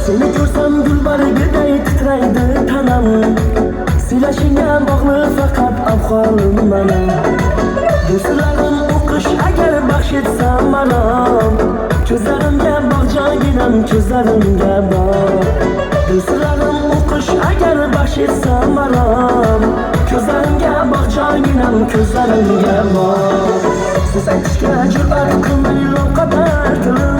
Seni görsem gül bargiday titraydi tanam. Siylashingga bog'liq faqat ahvolim mening. Do'stlarim o'qish agar baxsh etsam manom. Ko'zlarimga bog'joginam, ko'zlarimga bog'. Do'stlarim o'qish agar baxsh etsam manom. Ko'zlarimga bog'joginam, ko'zlarimga bog'. Siz aytishga jur'at qilmay loqabar tilim.